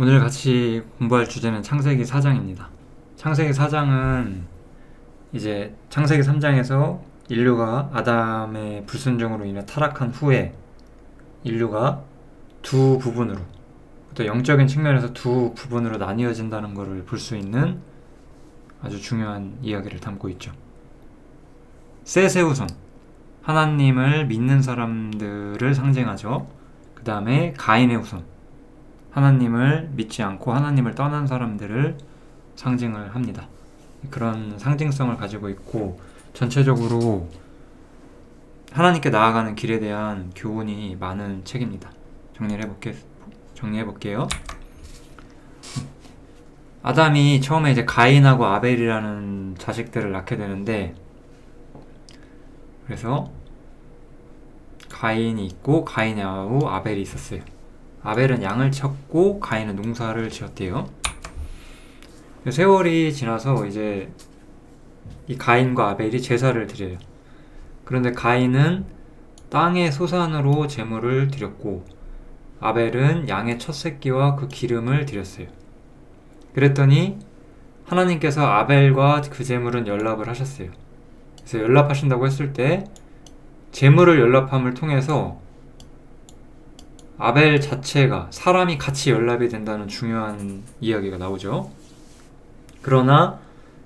오늘 같이 공부할 주제는 창세기 4장입니다. 창세기 4장은 이제 창세기 3장에서 인류가 아담의 불순종으로 인해 타락한 후에 인류가 두 부분으로, 또 영적인 측면에서 두 부분으로 나뉘어진다는 것을 볼 수 있는 아주 중요한 이야기를 담고 있죠. 셋의 후손, 하나님을 믿는 사람들을 상징하죠. 그 다음에 가인의 후손, 하나님을 믿지 않고 하나님을 떠난 사람들을 상징을 합니다. 그런 상징성을 가지고 있고, 전체적으로 하나님께 나아가는 길에 대한 교훈이 많은 책입니다. 정리해 볼게요. 아담이 처음에 이제 가인하고 아벨이라는 자식들을 낳게 되는데, 그래서 가인이 있고 가인하고 아벨이 있었어요. 아벨은 양을 쳤고 가인은 농사를 지었대요. 세월이 지나서 이제 이 가인과 아벨이 제사를 드려요. 그런데 가인은 땅의 소산으로 제물을 드렸고 아벨은 양의 첫 새끼와 그 기름을 드렸어요. 그랬더니 하나님께서 아벨과 그 제물은 연합을 하셨어요. 그래서 연합하신다고 했을 때 제물을 연합함을 통해서 아벨 자체가, 사람이 같이 연합이 된다는 중요한 이야기가 나오죠. 그러나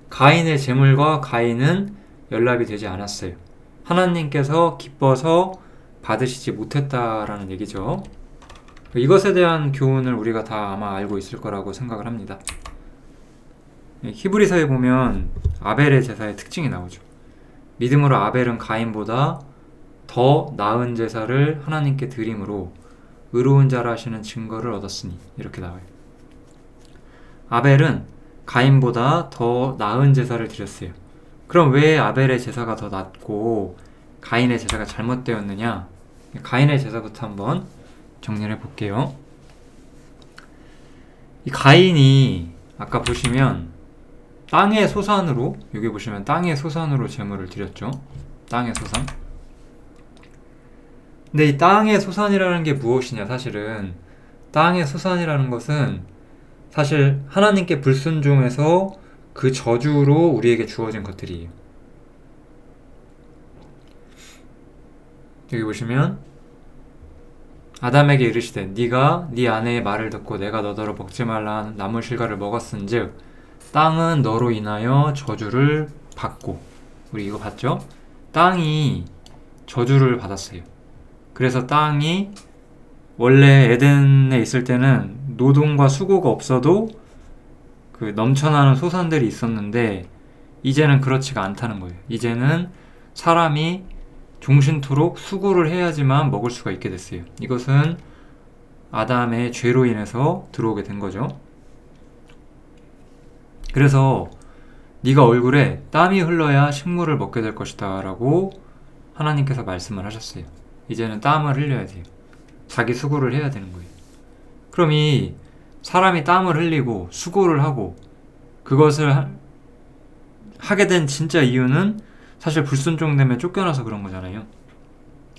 가인의 제물과 가인은 연합이 되지 않았어요. 하나님께서 기뻐서 받으시지 못했다라는 얘기죠. 이것에 대한 교훈을 우리가 다 아마 알고 있을 거라고 생각을 합니다. 히브리서에 보면 아벨의 제사의 특징이 나오죠. 믿음으로 아벨은 가인보다 더 나은 제사를 하나님께 드림으로 의로운 자라 하시는 증거를 얻었으니, 이렇게 나와요. 아벨은 가인보다 더 나은 제사를 드렸어요. 그럼 왜 아벨의 제사가 더 낫고 가인의 제사가 잘못되었느냐? 가인의 제사부터 한번 정리를 해볼게요. 이 가인이 아까 보시면 땅의 소산으로, 여기 보시면 땅의 소산으로 제물을 드렸죠. 땅의 소산. 근데 이 땅의 소산이라는 게 무엇이냐? 사실은 땅의 소산이라는 것은 사실 하나님께 불순종해서 그 저주로 우리에게 주어진 것들이에요. 여기 보시면 아담에게 이르시되 네가 네 아내의 말을 듣고 내가 너더러 먹지 말라 한 나무 실과를 먹었은즉 땅은 너로 인하여 저주를 받고, 우리 이거 봤죠? 땅이 저주를 받았어요. 그래서 땅이 원래 에덴에 있을 때는 노동과 수고가 없어도 그 넘쳐나는 소산들이 있었는데 이제는 그렇지가 않다는 거예요. 이제는 사람이 종신토록 수고를 해야지만 먹을 수가 있게 됐어요. 이것은 아담의 죄로 인해서 들어오게 된 거죠. 그래서 네가 얼굴에 땀이 흘러야 식물을 먹게 될 것이다 라고 하나님께서 말씀을 하셨어요. 이제는 땀을 흘려야 돼요. 자기 수고를 해야 되는 거예요. 그럼 이 사람이 땀을 흘리고 수고를 하고 그것을 하게 된 진짜 이유는 사실 불순종 때문에 쫓겨나서 그런 거잖아요.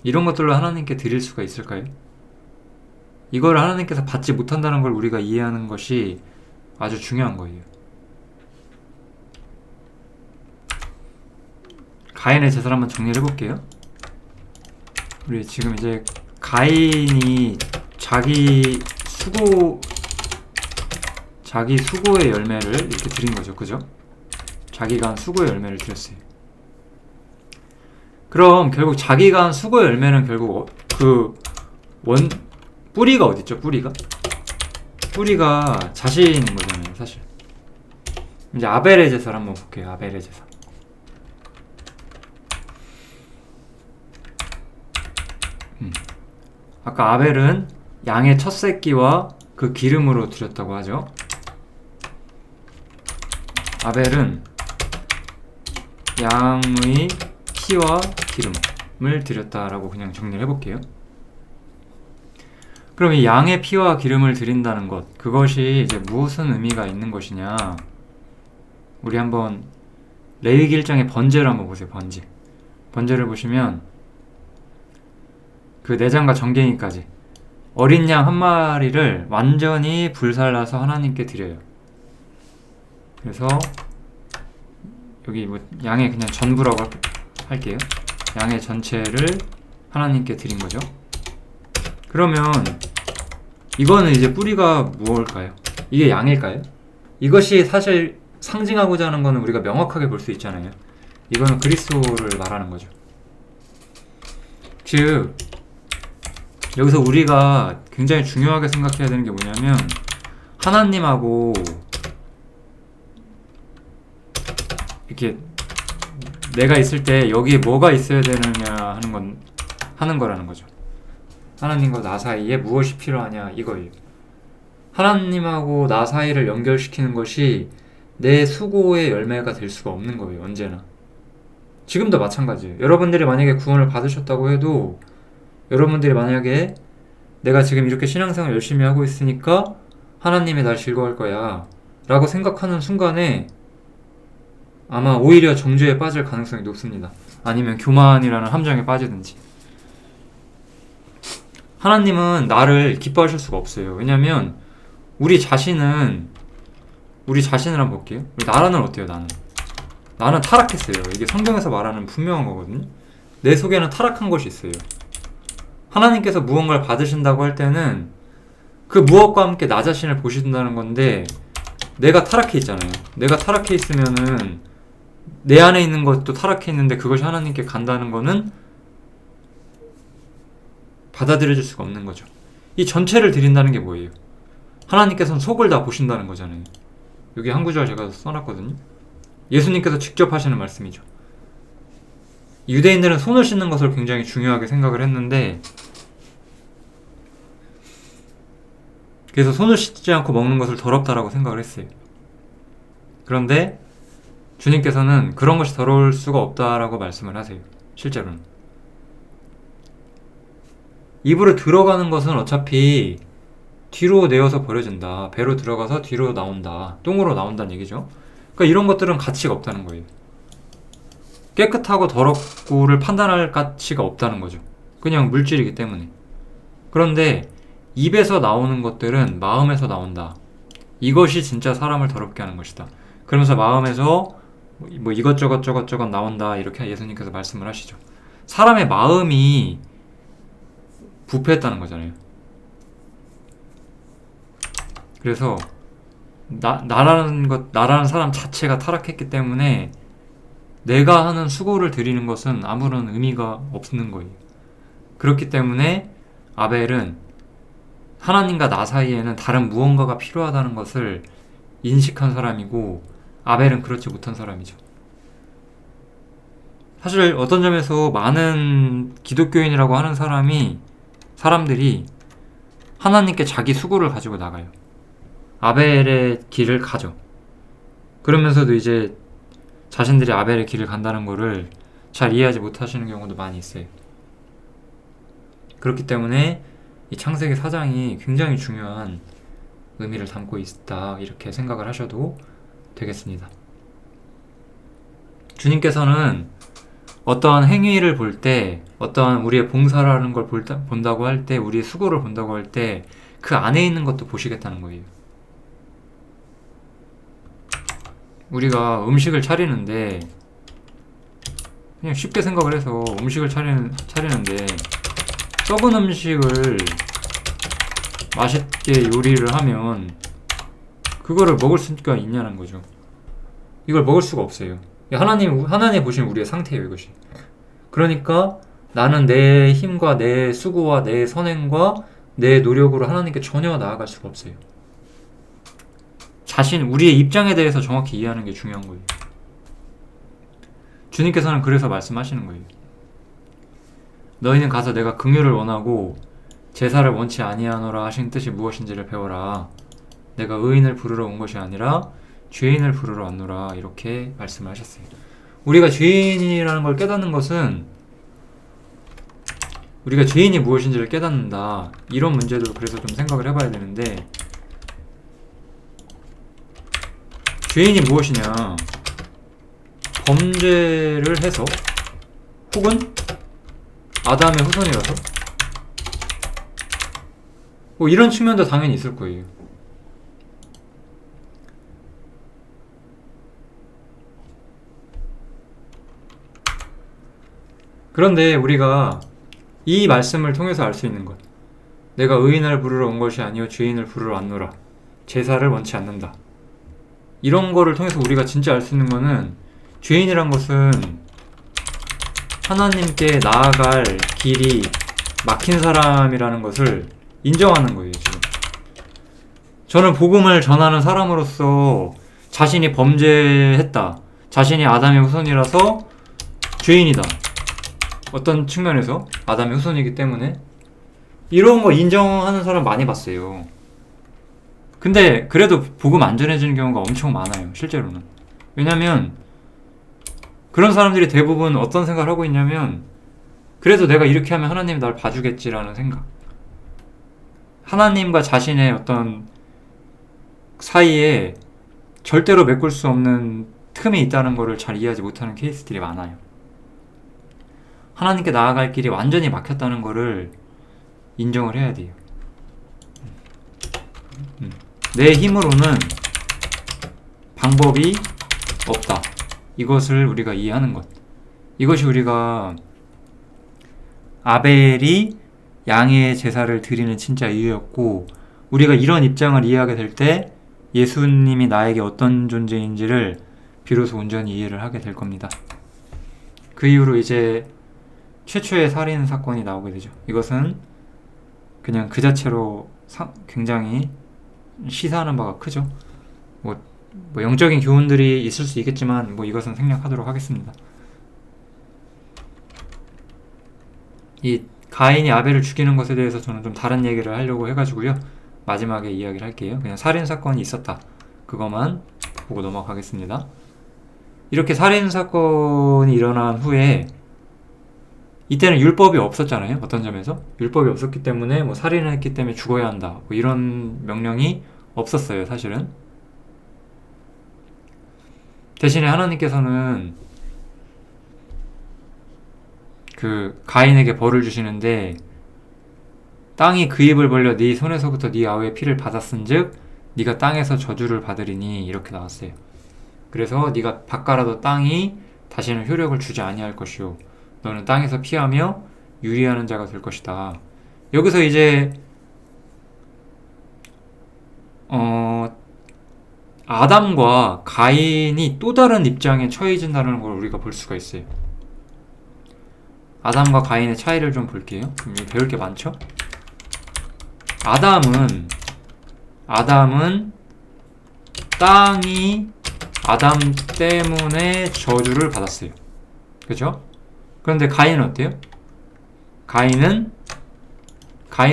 이런 것들로 하나님께 드릴 수가 있을까요? 이걸 하나님께서 받지 못한다는 걸 우리가 이해하는 것이 아주 중요한 거예요. 가인의 제사를 한번 정리를 해볼게요. 우리 지금 이제 가인이 자기 수고의 열매를 이렇게 드린 거죠. 그죠? 자기가 한 수고의 열매를 드렸어요. 그럼 결국 자기가 한 수고의 열매는 결국 뿌리가 어딨죠? 뿌리가 자신인 거잖아요, 사실. 이제 아벨의 제사를 한번 볼게요. 아벨의 제사. 아까 아벨은 양의 첫 새끼와 그 기름으로 드렸다고 하죠. 아벨은 양의 피와 기름을 드렸다라고 그냥 정리를 해볼게요. 그럼 이 양의 피와 기름을 드린다는 것, 그것이 이제 무슨 의미가 있는 것이냐? 우리 한번 레위기 1장의 번제를 한번 보세요. 번제를 보시면 그 내장과 정갱이까지 어린 양 한 마리를 완전히 불살라서 하나님께 드려요. 그래서 여기 뭐 양의 그냥 전부라고 할게요. 양의 전체를 하나님께 드린 거죠. 그러면 이거는 이제 뿌리가 무엇일까요? 이게 양일까요? 이것이 사실 상징하고자 하는 거는 우리가 명확하게 볼 수 있잖아요. 이거는 그리스도를 말하는 거죠. 즉 여기서 우리가 굉장히 중요하게 생각해야 되는 게 뭐냐면, 하나님하고 이렇게 내가 있을 때 여기에 뭐가 있어야 되느냐 하는 거라는 거죠. 하나님과 나 사이에 무엇이 필요하냐 이거예요. 하나님하고 나 사이를 연결시키는 것이 내 수고의 열매가 될 수가 없는 거예요. 언제나. 지금도 마찬가지예요. 여러분들이 만약에 구원을 받으셨다고 해도, 여러분들이 만약에 내가 지금 이렇게 신앙생활 열심히 하고 있으니까 하나님이 날 즐거워할 거야 라고 생각하는 순간에 아마 오히려 정죄에 빠질 가능성이 높습니다. 아니면 교만이라는 함정에 빠지든지. 하나님은 나를 기뻐하실 수가 없어요. 왜냐면 우리 자신을 한번 볼게요. 나라는 어때요? 나는 타락했어요. 이게 성경에서 말하는 분명한 거거든요. 내 속에는 타락한 것이 있어요. 하나님께서 무언가를 받으신다고 할 때는 그 무엇과 함께 나 자신을 보신다는 건데, 내가 타락해 있잖아요. 내가 타락해 있으면은 내 안에 있는 것도 타락해 있는데 그것이 하나님께 간다는 거는 받아들여질 수가 없는 거죠. 이 전체를 드린다는 게 뭐예요? 하나님께서는 속을 다 보신다는 거잖아요. 여기 한 구절 제가 써놨거든요. 예수님께서 직접 하시는 말씀이죠. 유대인들은 손을 씻는 것을 굉장히 중요하게 생각을 했는데, 그래서 손을 씻지 않고 먹는 것을 더럽다라고 생각을 했어요. 그런데 주님께서는 그런 것이 더러울 수가 없다라고 말씀을 하세요. 실제로는. 입으로 들어가는 것은 어차피 뒤로 내어서 버려진다. 배로 들어가서 뒤로 나온다. 똥으로 나온다는 얘기죠. 그러니까 이런 것들은 가치가 없다는 거예요. 깨끗하고 더럽고를 판단할 가치가 없다는 거죠. 그냥 물질이기 때문에. 그런데 입에서 나오는 것들은 마음에서 나온다. 이것이 진짜 사람을 더럽게 하는 것이다. 그러면서 마음에서 뭐 이것저것 나온다. 이렇게 예수님께서 말씀을 하시죠. 사람의 마음이 부패했다는 거잖아요. 그래서 나라는 사람 자체가 타락했기 때문에 내가 하는 수고를 드리는 것은 아무런 의미가 없는 거예요. 그렇기 때문에 아벨은 하나님과 나 사이에는 다른 무언가가 필요하다는 것을 인식한 사람이고, 아벨은 그렇지 못한 사람이죠. 사실 어떤 점에서 많은 기독교인이라고 하는 사람들이 하나님께 자기 수고를 가지고 나가요. 아벨의 길을 가죠. 그러면서도 이제 자신들이 아벨의 길을 간다는 거를 잘 이해하지 못하시는 경우도 많이 있어요. 그렇기 때문에 이 창세기 4장이 굉장히 중요한 의미를 담고 있다, 이렇게 생각을 하셔도 되겠습니다. 주님께서는 어떠한 행위를 볼 때, 어떠한 우리의 봉사라는 걸 본다고 할 때, 우리의 수고를 본다고 할 때 그 안에 있는 것도 보시겠다는 거예요. 우리가 음식을 차리는데 그냥 쉽게 생각을 해서 음식을 차리는데 썩은 음식을 맛있게 요리를 하면 그거를 먹을 수가 있냐는 거죠. 이걸 먹을 수가 없어요. 하나님 보시는 우리의 상태예요, 이것이. 그러니까 나는 내 힘과 내 수고와 내 선행과 내 노력으로 하나님께 전혀 나아갈 수가 없어요. 우리의 입장에 대해서 정확히 이해하는 게 중요한 거예요. 주님께서는 그래서 말씀하시는 거예요. 너희는 가서 내가 긍휼을 원하고 제사를 원치 아니하노라 하신 뜻이 무엇인지를 배워라. 내가 의인을 부르러 온 것이 아니라 죄인을 부르러 왔노라. 이렇게 말씀을 하셨어요. 우리가 죄인이라는 걸 깨닫는 것은 우리가 죄인이 무엇인지를 깨닫는다. 이런 문제도 그래서 좀 생각을 해봐야 되는데, 죄인이 무엇이냐? 범죄를 해서 혹은 아담의 후손이라서 뭐 이런 측면도 당연히 있을 거예요. 그런데 우리가 이 말씀을 통해서 알 수 있는 것, 내가 의인을 부르러 온 것이 아니요 죄인을 부르러 왔노라, 제사를 원치 않는다, 이런 거를 통해서 우리가 진짜 알 수 있는 거는, 죄인이란 것은 하나님께 나아갈 길이 막힌 사람이라는 것을 인정하는 거예요. 지금 저는 복음을 전하는 사람으로서 자신이 범죄했다, 자신이 아담의 후손이라서 죄인이다, 어떤 측면에서 아담의 후손이기 때문에, 이런 거 인정하는 사람 많이 봤어요. 근데 그래도 복음 안 전해지는 경우가 엄청 많아요, 실제로는. 왜냐면 그런 사람들이 대부분 어떤 생각을 하고 있냐면, 그래도 내가 이렇게 하면 하나님이 날 봐주겠지라는 생각, 하나님과 자신의 어떤 사이에 절대로 메꿀 수 없는 틈이 있다는 것을 잘 이해하지 못하는 케이스들이 많아요. 하나님께 나아갈 길이 완전히 막혔다는 것을 인정을 해야 돼요. 내 힘으로는 방법이 없다, 이것을 우리가 이해하는 것. 이것이 우리가 아벨이 양의 제사를 드리는 진짜 이유였고, 우리가 이런 입장을 이해하게 될 때 예수님이 나에게 어떤 존재인지를 비로소 온전히 이해를 하게 될 겁니다. 그 이후로 이제 최초의 살인 사건이 나오게 되죠. 이것은 그냥 그 자체로 굉장히 시사하는 바가 크죠. 뭐 영적인 교훈들이 있을 수 있겠지만 이것은 생략하도록 하겠습니다. 이 가인이 아벨을 죽이는 것에 대해서 저는 좀 다른 얘기를 하려고 해가지고요, 마지막에 이야기를 할게요. 그냥 살인사건이 있었다, 그것만 보고 넘어가겠습니다. 이렇게 살인사건이 일어난 후에, 이때는 율법이 없었잖아요. 어떤 점에서 율법이 없었기 때문에 살인을 했기 때문에 죽어야 한다, 이런 명령이 없었어요, 사실은. 대신에 하나님께서는 그 가인에게 벌을 주시는데, 땅이 그 입을 벌려 네 손에서부터 네 아우의 피를 받았은즉 네가 땅에서 저주를 받으리니, 이렇게 나왔어요. 그래서 네가 밭가라도 땅이 다시는 효력을 주지 아니할 것이요 너는 땅에서 피하며 유리하는 자가 될 것이다. 여기서 이제 아담과 가인이 또 다른 입장에 처해진다는 걸 우리가 볼 수가 있어요. 아담과 가인의 차이를 좀 볼게요. 배울 게 많죠? 아담은 땅이 아담 때문에 저주를 받았어요. 그죠? 그런데 가인은 어때요? 가인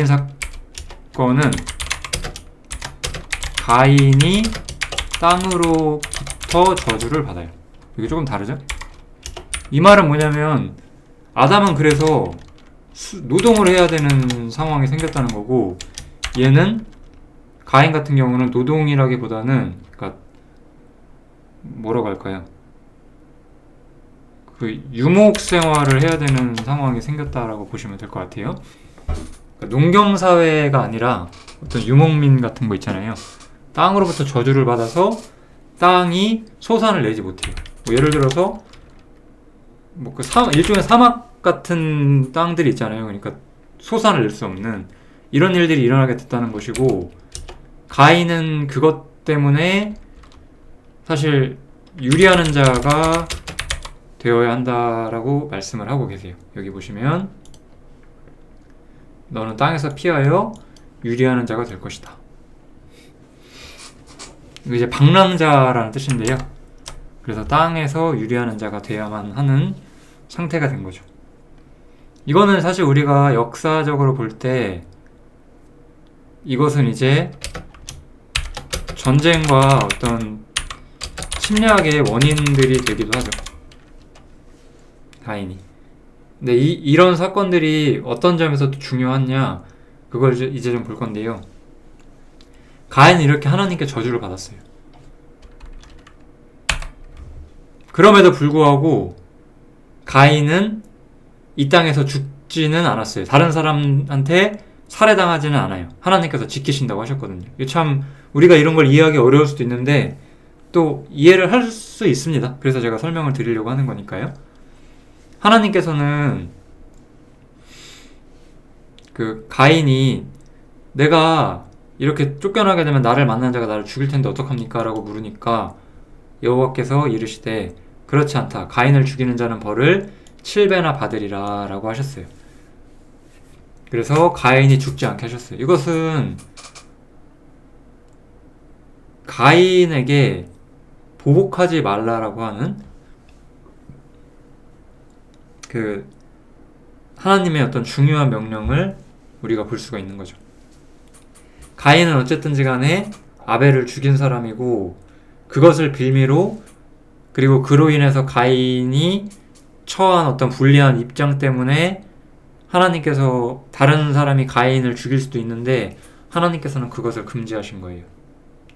사건은 가인이 땅으로부터 저주를 받아요. 이게 조금 다르죠? 이 말은 뭐냐면, 아담은 그래서 노동을 해야 되는 상황이 생겼다는 거고, 얘는, 가인 같은 경우는 노동이라기보다는, 그러니까 뭐라고 할까요? 그 유목 생활을 해야 되는 상황이 생겼다라고 보시면 될 것 같아요. 그러니까 농경 사회가 아니라 어떤 유목민 같은 거 있잖아요. 땅으로부터 저주를 받아서 땅이 소산을 내지 못해요. 예를 들어서 일종의 사막 같은 땅들이 있잖아요. 그러니까 소산을 낼 수 없는 이런 일들이 일어나게 됐다는 것이고, 가인은 그것 때문에 사실 유리하는 자가 되어야 한다라고 말씀을 하고 계세요. 여기 보시면 너는 땅에서 피하여 유리하는 자가 될 것이다. 이거 이제 방랑자라는 뜻인데요. 그래서 땅에서 유리하는 자가 되어야만 하는 상태가 된 거죠. 이거는 사실 우리가 역사적으로 볼 때 이것은 이제 전쟁과 어떤 침략의 원인들이 되기도 하죠. 가인이. 근데 이런 사건들이 어떤 점에서 중요하냐, 그걸 이제 좀 볼 건데요. 가인은 이렇게 하나님께 저주를 받았어요. 그럼에도 불구하고 가인은 이 땅에서 죽지는 않았어요. 다른 사람한테 살해당하지는 않아요. 하나님께서 지키신다고 하셨거든요. 이게 참 우리가 이런 걸 이해하기 어려울 수도 있는데 또 이해를 할 수 있습니다. 그래서 제가 설명을 드리려고 하는 거니까요. 하나님께서는 그 가인이 내가 이렇게 쫓겨나게 되면 나를 만난 자가 나를 죽일 텐데 어떡합니까? 라고 물으니까 여호와께서 이르시되 그렇지 않다. 가인을 죽이는 자는 벌을 7배나 받으리라 라고 하셨어요. 그래서 가인이 죽지 않게 하셨어요. 이것은 가인에게 보복하지 말라라고 하는 그 하나님의 어떤 중요한 명령을 우리가 볼 수가 있는 거죠. 가인은 어쨌든지 간에 아벨을 죽인 사람이고 그것을 빌미로 그리고 그로 인해서 가인이 처한 어떤 불리한 입장 때문에 하나님께서 다른 사람이 가인을 죽일 수도 있는데 하나님께서는 그것을 금지하신 거예요.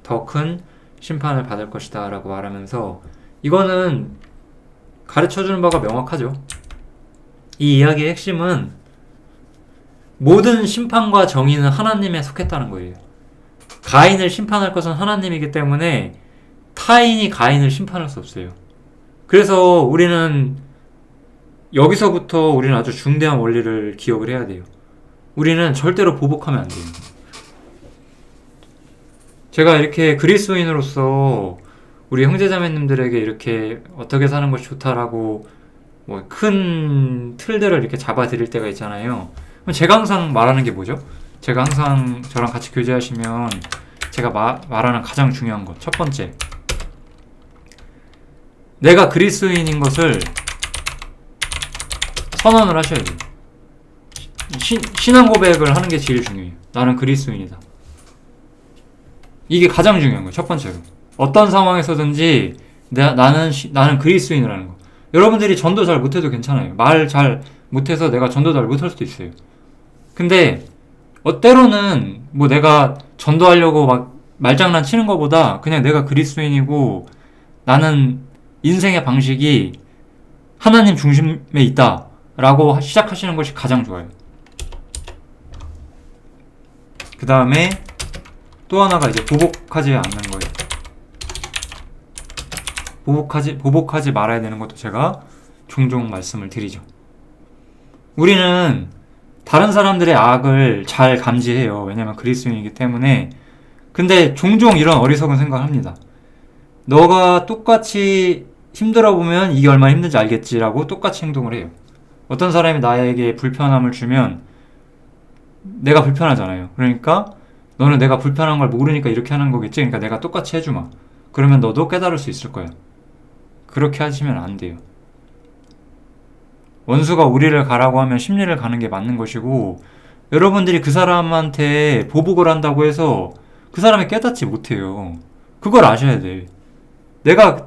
더 큰 심판을 받을 것이다 라고 말하면서 이거는 가르쳐주는 바가 명확하죠. 이 이야기의 핵심은 모든 심판과 정의는 하나님에 속했다는 거예요. 가인을 심판할 것은 하나님이기 때문에 타인이 가인을 심판할 수 없어요. 그래서 우리는 여기서부터 우리는 아주 중대한 원리를 기억을 해야 돼요. 우리는 절대로 보복하면 안 돼요. 제가 이렇게 그리스도인으로서 우리 형제자매님들에게 이렇게 어떻게 사는 것이 좋다라고 뭐 큰 틀들을 이렇게 잡아 드릴 때가 있잖아요. 그럼 제가 항상 말하는 게 뭐죠? 제가 항상 저랑 같이 교제하시면 제가 말하는 가장 중요한 것, 첫 번째, 내가 그리스도인인 것을 선언을 하셔야 돼요. 신앙 고백을 하는 게 제일 중요해요. 나는 그리스도인이다. 이게 가장 중요한 거예요. 첫 번째로. 어떤 상황에서든지 나는 그리스도인이라는 거. 여러분들이 전도 잘 못해도 괜찮아요. 말 잘 못해서 내가 전도 잘 못할 수도 있어요. 근데 때로는 뭐 내가 전도하려고 막 말장난 치는 것보다 그냥 내가 그리스도인이고 나는 인생의 방식이 하나님 중심에 있다 라고 시작하시는 것이 가장 좋아요. 그 다음에 또 하나가 이제 보복하지 않는 거예요. 보복하지 말아야 되는 것도 제가 종종 말씀을 드리죠. 우리는 다른 사람들의 악을 잘 감지해요. 왜냐면 그리스도인이기 때문에. 근데 종종 이런 어리석은 생각을 합니다. 너가 똑같이 힘들어 보면 이게 얼마나 힘든지 알겠지라고 똑같이 행동을 해요. 어떤 사람이 나에게 불편함을 주면 내가 불편하잖아요. 그러니까 너는 내가 불편한 걸 모르니까 이렇게 하는 거겠지? 그러니까 내가 똑같이 해주마. 그러면 너도 깨달을 수 있을 거야. 그렇게 하시면 안 돼요. 원수가 우리를 가라고 하면 심리를 가는 게 맞는 것이고 여러분들이 그 사람한테 보복을 한다고 해서 그 사람이 깨닫지 못해요. 그걸 아셔야 돼. 그러니까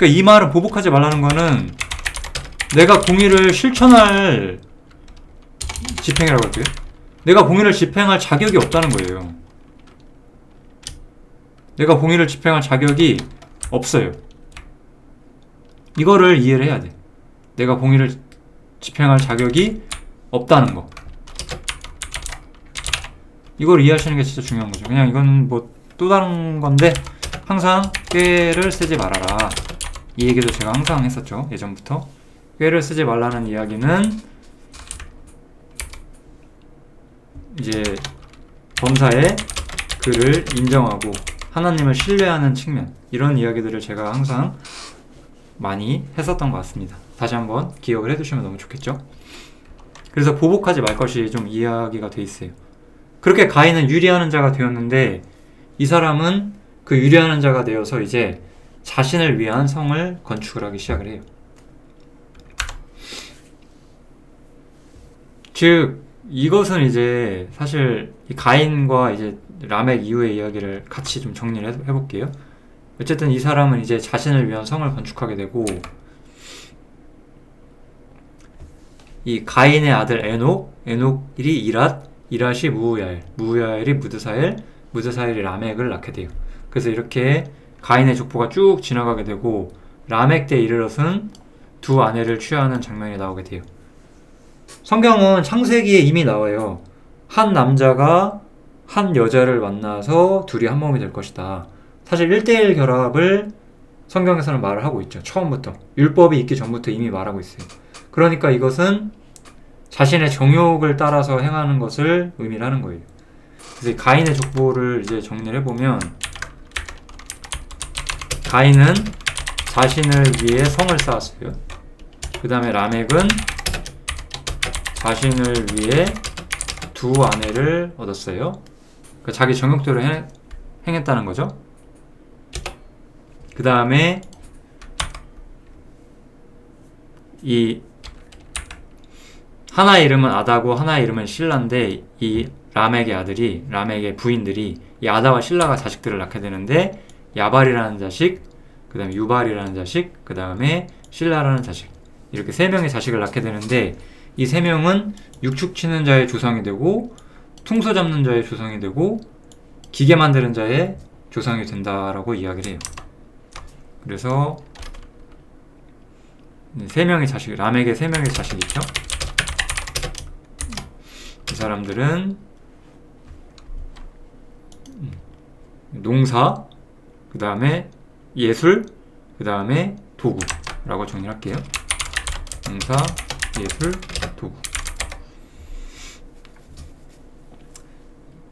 이 말은 보복하지 말라는 거는 내가 공의를 실천할 집행이라고 할게요. 내가 공의를 집행할 자격이 없다는 거예요. 내가 공의를 집행할 자격이 없어요. 이거를 이해를 해야 돼. 내가 공의를 집행할 자격이 없다는 거. 이걸 이해하시는 게 진짜 중요한 거죠. 그냥 이건 뭐 또 다른 건데 항상 꾀를 쓰지 말아라. 이 얘기도 제가 항상 했었죠. 예전부터. 꾀를 쓰지 말라는 이야기는 이제 범사에 그를 인정하고 하나님을 신뢰하는 측면, 이런 이야기들을 제가 항상 많이 했었던 것 같습니다. 다시 한번 기억을 해두시면 너무 좋겠죠? 그래서 보복하지 말 것이 좀 이야기가 돼 있어요. 그렇게 가인은 유리하는 자가 되었는데 이 사람은 그 유리하는 자가 되어서 이제 자신을 위한 성을 건축을 하기 시작을 해요. 즉 이것은 이제 사실 이 가인과 이제 라멕 이후의 이야기를 같이 좀 정리를 해볼게요. 어쨌든 이 사람은 이제 자신을 위한 성을 건축하게 되고 이 가인의 아들 에녹이 이랏, 이랏이 무우야엘, 무우야엘이 무드사엘, 무드사엘이 라멕을 낳게 돼요. 그래서 이렇게 가인의 족보가 쭉 지나가게 되고 라멕 때 이르렀은 두 아내를 취하는 장면이 나오게 돼요. 성경은 창세기에 이미 나와요. 한 남자가 한 여자를 만나서 둘이 한 몸이 될 것이다. 사실 1대1 결합을 성경에서는 말을 하고 있죠. 처음부터. 율법이 있기 전부터 이미 말하고 있어요. 그러니까 이것은 자신의 정욕을 따라서 행하는 것을 의미를 하는 거예요. 그래서 가인의 족보를 이제 정리를 해보면, 가인은 자신을 위해 성을 쌓았어요. 그 다음에 라멕은 자신을 위해 두 아내를 얻었어요. 그러니까 자기 정욕대로 행했다는 거죠. 그 다음에 이 하나의 이름은 아다고 하나의 이름은 실라인데, 이 라멕의 부인들이 이 아다와 실라가 자식들을 낳게 되는데, 야발이라는 자식, 그 다음에 유발이라는 자식, 그 다음에 실라라는 자식, 이렇게 3명의 자식을 낳게 되는데, 이 3명은 육축 치는 자의 조상이 되고, 퉁소 잡는 자의 조상이 되고, 기계 만드는 자의 조상이 된다라고 이야기를 해요. 그래서 3명의 자식, 라멕의 3명의 자식이 있죠. 이 사람들은 농사, 그 다음에 예술, 그 다음에 도구라고 정리할게요. 농사, 예술, 도구.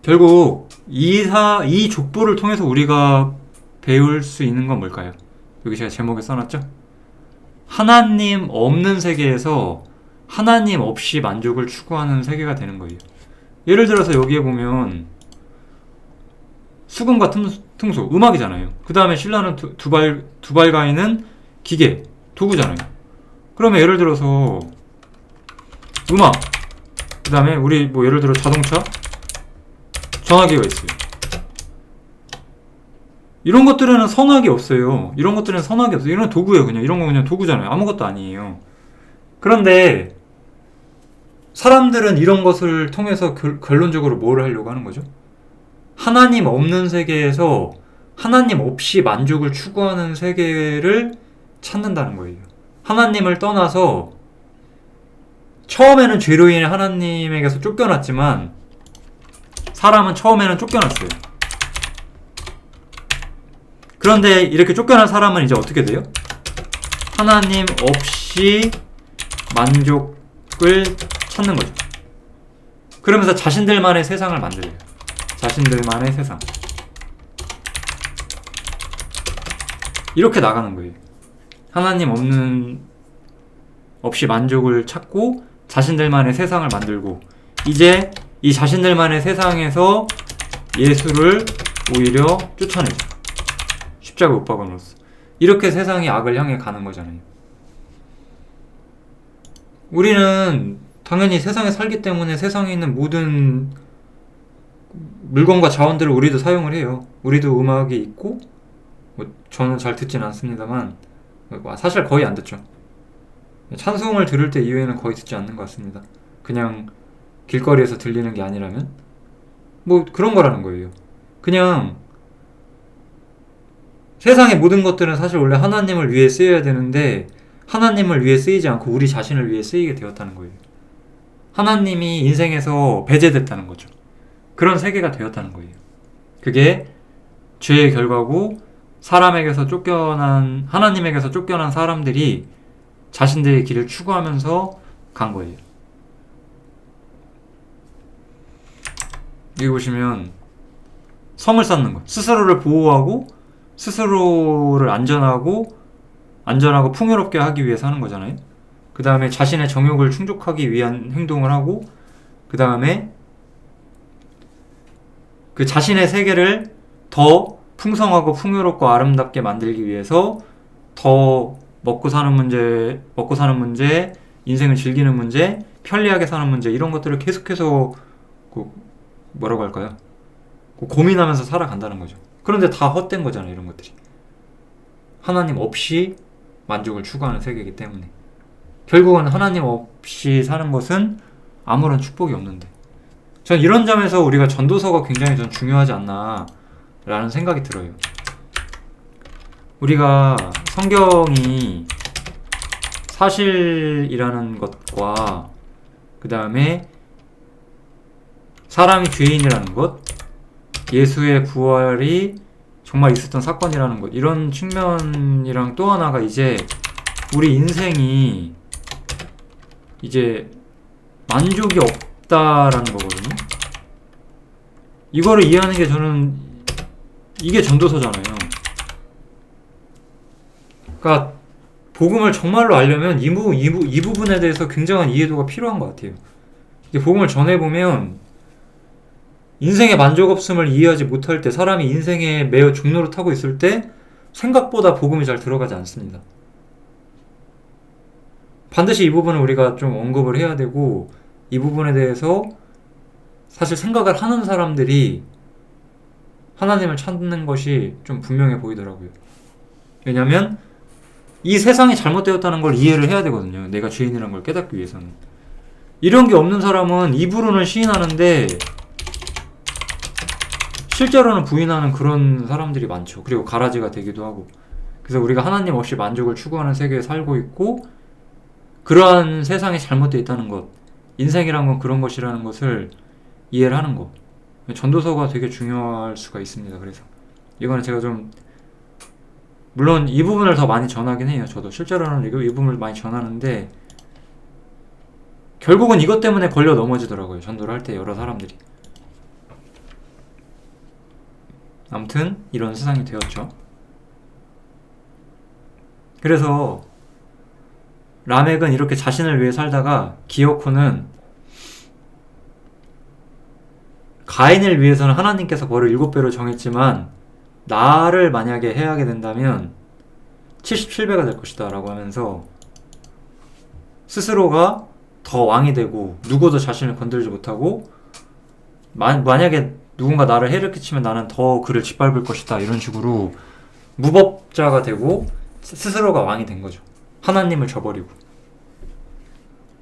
결국 이 족보를 통해서 우리가 배울 수 있는 건 뭘까요? 여기 제가 제목에 써놨죠? 하나님 없는 세계에서 하나님 없이 만족을 추구하는 세계가 되는 거예요. 예를 들어서 여기에 보면 수금과 퉁소, 음악이잖아요. 그 다음에 신라는 두발가인은 기계, 도구잖아요. 그러면 예를 들어서 음악, 그 다음에 우리 뭐 예를 들어 자동차, 전화기가 있어요. 이런 것들에는 선악이 없어요. 이런 건 도구예요. 이런 거 그냥 도구잖아요. 아무것도 아니에요. 그런데 사람들은 이런 것을 통해서 결론적으로 뭐를 하려고 하는 거죠? 하나님 없는 세계에서 하나님 없이 만족을 추구하는 세계를 찾는다는 거예요. 하나님을 떠나서 처음에는 죄로 인해 하나님에게서 쫓겨났지만, 사람은 처음에는 쫓겨났어요. 그런데 이렇게 쫓겨난 사람은 이제 어떻게 돼요? 하나님 없이 만족을 찾는 거죠. 그러면서 자신들만의 세상을 만들어요. 자신들만의 세상. 이렇게 나가는 거예요. 하나님 없이 만족을 찾고 자신들만의 세상을 만들고, 이제 이 자신들만의 세상에서 예수를 오히려 쫓아내죠. 십자가 못 박음으로써. 이렇게 세상이 악을 향해 가는 거잖아요. 우리는 당연히 세상에 살기 때문에 세상에 있는 모든 물건과 자원들을 우리도 사용을 해요. 우리도 음악이 있고, 저는 잘 듣진 않습니다만, 사실 거의 안 듣죠. 찬송을 들을 때 이외에는 거의 듣지 않는 것 같습니다. 그냥 길거리에서 들리는 게 아니라면 뭐 그런 거라는 거예요. 그냥 세상의 모든 것들은 사실 원래 하나님을 위해 쓰여야 되는데, 하나님을 위해 쓰이지 않고 우리 자신을 위해 쓰이게 되었다는 거예요. 하나님이 인생에서 배제됐다는 거죠. 그런 세계가 되었다는 거예요. 그게 죄의 결과고, 하나님에게서 쫓겨난 사람들이 자신들의 길을 추구하면서 간 거예요. 여기 보시면 성을 쌓는 거, 스스로를 보호하고 스스로를 안전하고 풍요롭게 하기 위해서 하는 거잖아요. 그 다음에 자신의 정욕을 충족하기 위한 행동을 하고, 그 다음에 그 자신의 세계를 더 풍성하고 풍요롭고 아름답게 만들기 위해서 더 먹고 사는 문제, 인생을 즐기는 문제, 편리하게 사는 문제, 이런 것들을 계속해서 뭐라고 할까요? 고민하면서 살아간다는 거죠. 그런데 다 헛된 거잖아요, 이런 것들이. 하나님 없이 만족을 추구하는 세계이기 때문에. 결국은 하나님 없이 사는 것은 아무런 축복이 없는데, 전 이런 점에서 우리가 전도서가 굉장히 전 중요하지 않나 라는 생각이 들어요. 우리가 성경이 사실이라는 것과 그 다음에 사람이 죄인이라는 것, 예수의 부활이 정말 있었던 사건이라는 것, 이런 측면이랑 또 하나가 이제 우리 인생이 이제 만족이 없다라는 거거든요. 이거를 이해하는 게 저는 이게 전도서잖아요. 그러니까 복음을 정말로 알려면 이 부분에 대해서 굉장한 이해도가 필요한 것 같아요. 복음을 전해보면 인생의 만족 없음을 이해하지 못할 때, 사람이 인생에 매우 중로를 타고 있을 때 생각보다 복음이 잘 들어가지 않습니다. 반드시 이 부분을 우리가 좀 언급을 해야 되고, 이 부분에 대해서 사실 생각을 하는 사람들이 하나님을 찾는 것이 좀 분명해 보이더라고요. 왜냐면 이 세상이 잘못되었다는 걸 이해를 해야 되거든요. 내가 죄인이라는 걸 깨닫기 위해서는. 이런 게 없는 사람은 입으로는 시인하는데 실제로는 부인하는 그런 사람들이 많죠. 그리고 가라지가 되기도 하고. 그래서 우리가 하나님 없이 만족을 추구하는 세계에 살고 있고, 그러한 세상이 잘못되어 있다는 것, 인생이란 건 그런 것이라는 것을 이해를 하는 것, 전도서가 되게 중요할 수가 있습니다. 그래서 이거는 제가 좀, 물론 이 부분을 더 많이 전하긴 해요. 저도 실제로는 이 부분을 많이 전하는데 결국은 이것 때문에 걸려 넘어지더라고요. 전도를 할 때 여러 사람들이. 아무튼 이런 세상이 되었죠. 그래서 라멕은 이렇게 자신을 위해 살다가 기어코는 가인을 위해서는 하나님께서 벌을 7배로 정했지만 나를 만약에 해하게 된다면 77배가 될 것이다 라고 하면서 스스로가 더 왕이 되고 누구도 자신을 건들지 못하고 만약에 누군가 나를 해를 끼치면 나는 더 그를 짓밟을 것이다, 이런 식으로 무법자가 되고 스스로가 왕이 된 거죠. 하나님을 저버리고.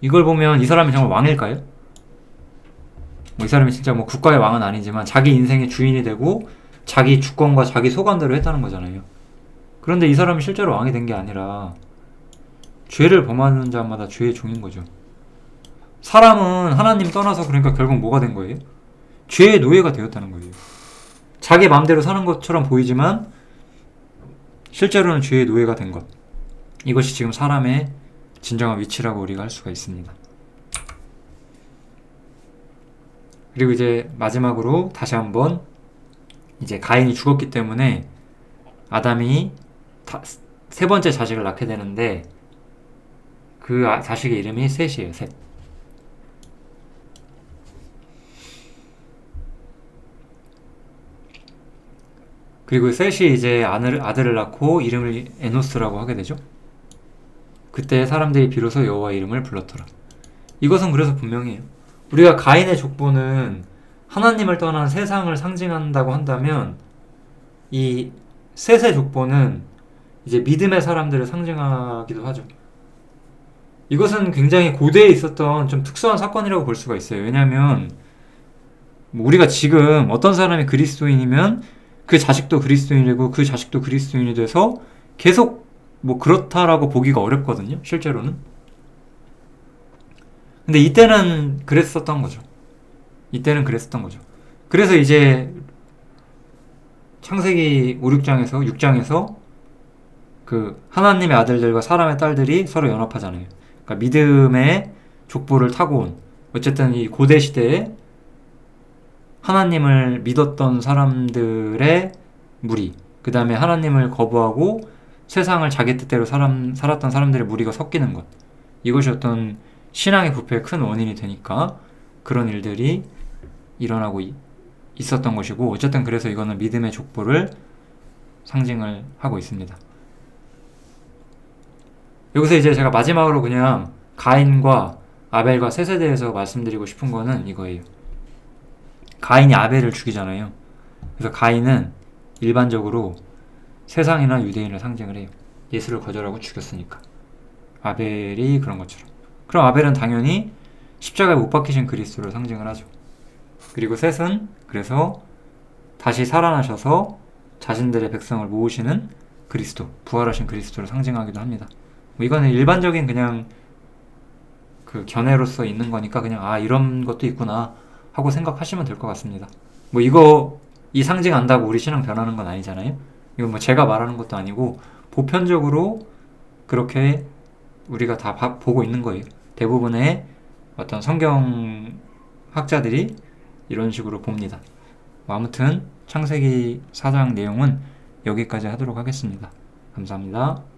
이걸 보면 이 사람이 정말 왕일까요? 이 사람이 진짜 국가의 왕은 아니지만 자기 인생의 주인이 되고 자기 주권과 자기 소관대로 했다는 거잖아요. 그런데 이 사람이 실제로 왕이 된 게 아니라 죄를 범하는 자마다 죄의 종인 거죠. 사람은 하나님 떠나서 그러니까 결국 뭐가 된 거예요? 죄의 노예가 되었다는 거예요. 자기 마음대로 사는 것처럼 보이지만 실제로는 죄의 노예가 된 것. 이것이 지금 사람의 진정한 위치라고 우리가 할 수가 있습니다. 그리고 이제 마지막으로 다시 한번 이제 가인이 죽었기 때문에 아담이 세 번째 자식을 낳게 되는데 그 자식의 이름이 셋이에요. 셋. 그리고 셋이 이제 아들을 낳고 이름을 에노스라고 하게 되죠. 그때 사람들이 비로소 여호와의 이름을 불렀더라. 이것은 그래서 분명해요. 우리가 가인의 족보는 하나님을 떠난 세상을 상징한다고 한다면 이 셋의 족보는 이제 믿음의 사람들을 상징하기도 하죠. 이것은 굉장히 고대에 있었던 좀 특수한 사건이라고 볼 수가 있어요. 왜냐하면 우리가 지금 어떤 사람이 그리스도인이면 그 자식도 그리스도인이고 그 자식도 그리스도인이 돼서 계속 그렇다라고 보기가 어렵거든요. 실제로는. 근데 이때는 그랬었던 거죠. 그래서 이제 창세기 5, 6장에서 그 하나님의 아들들과 사람의 딸들이 서로 연합하잖아요. 그러니까 믿음의 족보를 타고 온, 어쨌든 이 고대 시대에 하나님을 믿었던 사람들의 무리, 그 다음에 하나님을 거부하고 세상을 자기 뜻대로 살았던 사람들의 무리가 섞이는 것, 이것이 어떤 신앙의 부패의 큰 원인이 되니까 그런 일들이 일어나고 있었던 것이고, 어쨌든 그래서 이거는 믿음의 족보를 상징을 하고 있습니다. 여기서 이제 제가 마지막으로 그냥 가인과 아벨과 셋에 대해서 말씀드리고 싶은 거는 이거예요. 가인이 아벨을 죽이잖아요. 그래서 가인은 일반적으로 세상이나 유대인을 상징을 해요. 예수를 거절하고 죽였으니까. 아벨이 그런 것처럼. 그럼 아벨은 당연히 십자가에 못 박히신 그리스도를 상징을 하죠. 그리고 셋은 그래서 다시 살아나셔서 자신들의 백성을 모으시는 그리스도, 부활하신 그리스도를 상징하기도 합니다. 이거는 일반적인 그냥 그 견해로서 있는 거니까 그냥 아 이런 것도 있구나 하고 생각하시면 될 것 같습니다. 뭐 이거 이 상징 안다고 우리 신앙 변하는 건 아니잖아요. 이거 뭐 제가 말하는 것도 아니고 보편적으로 그렇게 우리가 다 보고 있는 거예요. 대부분의 어떤 성경 학자들이 이런 식으로 봅니다. 뭐 아무튼 창세기 4장 내용은 여기까지 하도록 하겠습니다. 감사합니다.